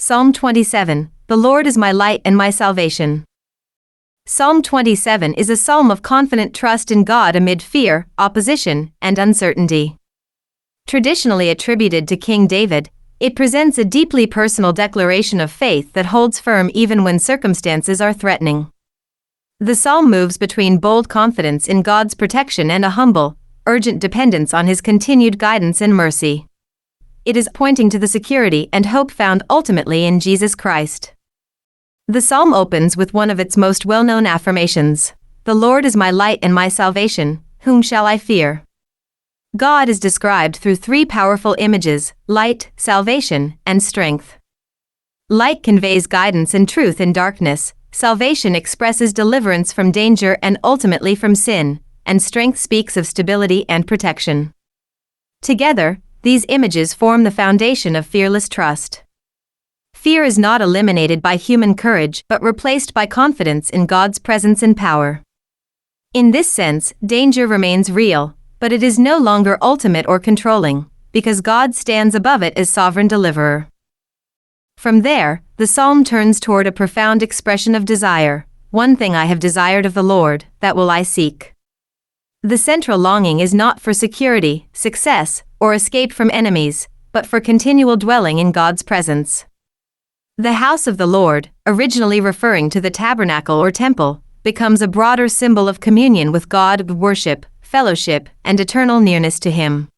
Psalm 27, The Lord is my light and my salvation. Psalm 27 is a psalm of confident trust in God amid fear, opposition, and uncertainty. Traditionally attributed to King David, it presents a deeply personal declaration of faith that holds firm even when circumstances are threatening. The psalm moves between bold confidence in God's protection and a humble, urgent dependence on His continued guidance and mercy. It is pointing to the security and hope found ultimately in Jesus Christ. The psalm opens with one of its most well-known affirmations, "The Lord is my light and my salvation, whom shall I fear?" God is described through three powerful images: light, salvation, and strength. Light conveys guidance and truth in darkness, salvation expresses deliverance from danger and ultimately from sin, and strength speaks of stability and protection. Together, these images form the foundation of fearless trust. Fear is not eliminated by human courage but replaced by confidence in God's presence and power. In this sense, danger remains real, but it is no longer ultimate or controlling, because God stands above it as sovereign deliverer. From there, the psalm turns toward a profound expression of desire. "One thing I have desired of the Lord, that will I seek." The central longing is not for security, success, or escape from enemies, but for continual dwelling in God's presence. The house of the Lord, originally referring to the tabernacle or temple, becomes a broader symbol of communion with God, worship, fellowship, and eternal nearness to Him.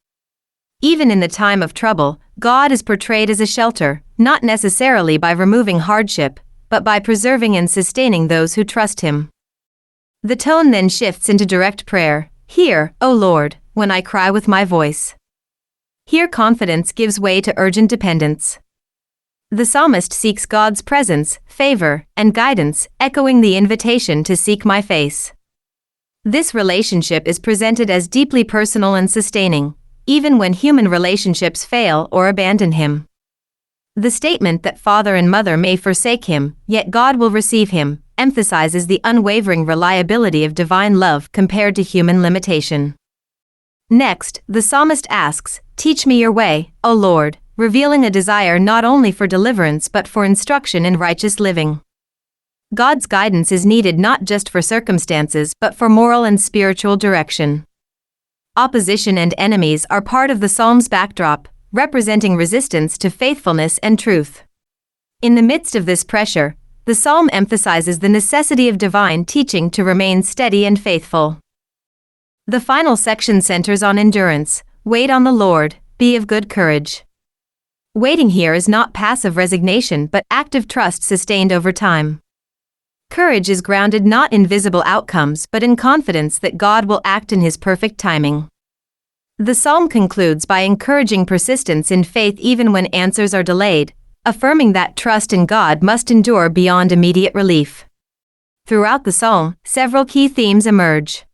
Even in the time of trouble, God is portrayed as a shelter, not necessarily by removing hardship, but by preserving and sustaining those who trust Him. The tone then shifts into direct prayer. "Hear, O Lord, when I cry with my voice." Here confidence gives way to urgent dependence. The psalmist seeks God's presence, favor, and guidance, echoing the invitation to seek my face. This relationship is presented as deeply personal and sustaining, even when human relationships fail or abandon him. The statement that father and mother may forsake him, yet God will receive him, emphasizes the unwavering reliability of divine love compared to human limitation. Next, the psalmist asks, "Teach me your way, O Lord," revealing a desire not only for deliverance but for instruction in righteous living. God's guidance is needed not just for circumstances but for moral and spiritual direction. Opposition and enemies are part of the psalm's backdrop, representing resistance to faithfulness and truth. In the midst of this pressure, the psalm emphasizes the necessity of divine teaching to remain steady and faithful. The final section centers on endurance. "Wait on the Lord, be of good courage." Waiting here is not passive resignation but active trust sustained over time. Courage is grounded not in visible outcomes but in confidence that God will act in His perfect timing. The psalm concludes by encouraging persistence in faith even when answers are delayed, affirming that trust in God must endure beyond immediate relief. Throughout the psalm, several key themes emerge.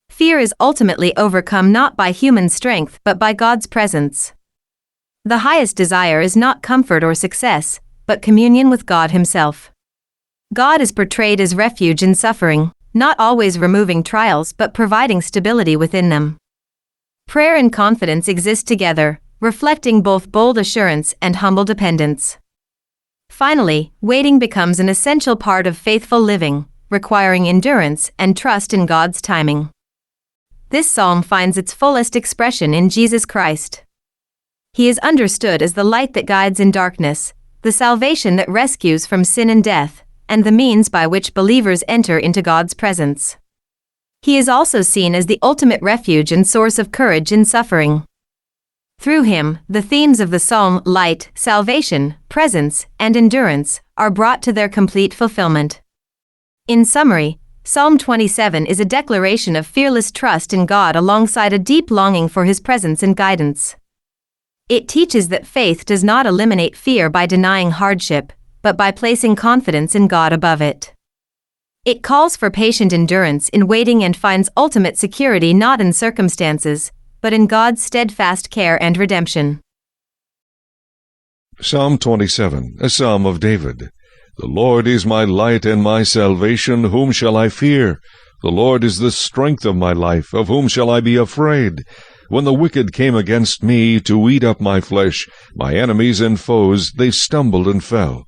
Fear is ultimately overcome not by human strength but by God's presence. The highest desire is not comfort or success, but communion with God Himself. God is portrayed as refuge in suffering, not always removing trials but providing stability within them. Prayer and confidence exist together, reflecting both bold assurance and humble dependence. Finally, waiting becomes an essential part of faithful living, requiring endurance and trust in God's timing. This psalm finds its fullest expression in Jesus Christ. He is understood as the light that guides in darkness, the salvation that rescues from sin and death, and the means by which believers enter into God's presence. He is also seen as the ultimate refuge and source of courage in suffering. Through Him, the themes of the psalm, light, salvation, presence, and endurance, are brought to their complete fulfillment. In summary, Psalm 27 is a declaration of fearless trust in God alongside a deep longing for His presence and guidance. It teaches that faith does not eliminate fear by denying hardship, but by placing confidence in God above it. It calls for patient endurance in waiting and finds ultimate security not in circumstances, but in God's steadfast care and redemption. Psalm 27, a psalm of David. The Lord is my light and my salvation, whom shall I fear? The Lord is the strength of my life, of whom shall I be afraid? When the wicked came against me to eat up my flesh, my enemies and foes, they stumbled and fell.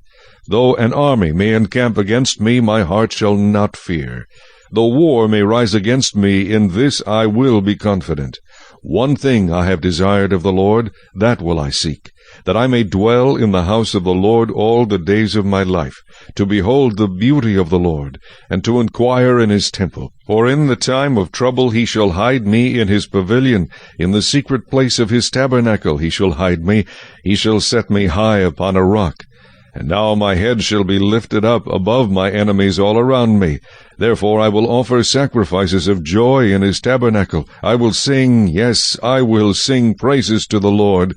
Though an army may encamp against me, my heart shall not fear. Though war may rise against me, in this I will be confident. One thing I have desired of the Lord, that will I seek, that I may dwell in the house of the Lord all the days of my life, to behold the beauty of the Lord, and to inquire in his temple. For in the time of trouble he shall hide me in his pavilion, in the secret place of his tabernacle he shall hide me, he shall set me high upon a rock. And now my head shall be lifted up above my enemies all around me. Therefore I will offer sacrifices of joy in his tabernacle. I will sing, yes, I will sing praises to the Lord.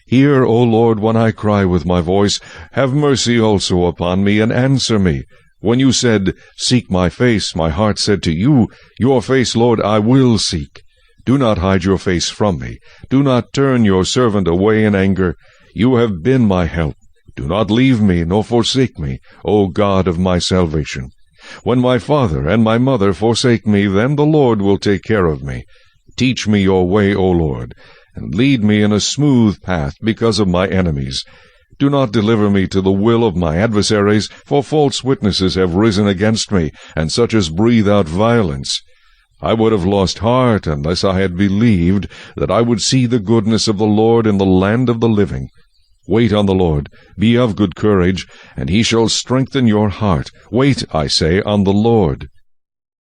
Hear, O Lord, when I cry with my voice. Have mercy also upon me, and answer me. When you said, Seek my face, my heart said to you, Your face, Lord, I will seek. Do not hide your face from me. Do not turn your servant away in anger. You have been my help. Do not leave me, nor forsake me, O God of my salvation. When my father and my mother forsake me, then the Lord will take care of me. Teach me your way, O Lord, and lead me in a smooth path because of my enemies. Do not deliver me to the will of my adversaries, for false witnesses have risen against me, and such as breathe out violence. I would have lost heart unless I had believed that I would see the goodness of the Lord in the land of the living. Wait on the Lord, be of good courage, and he shall strengthen your heart. Wait, I say, on the Lord.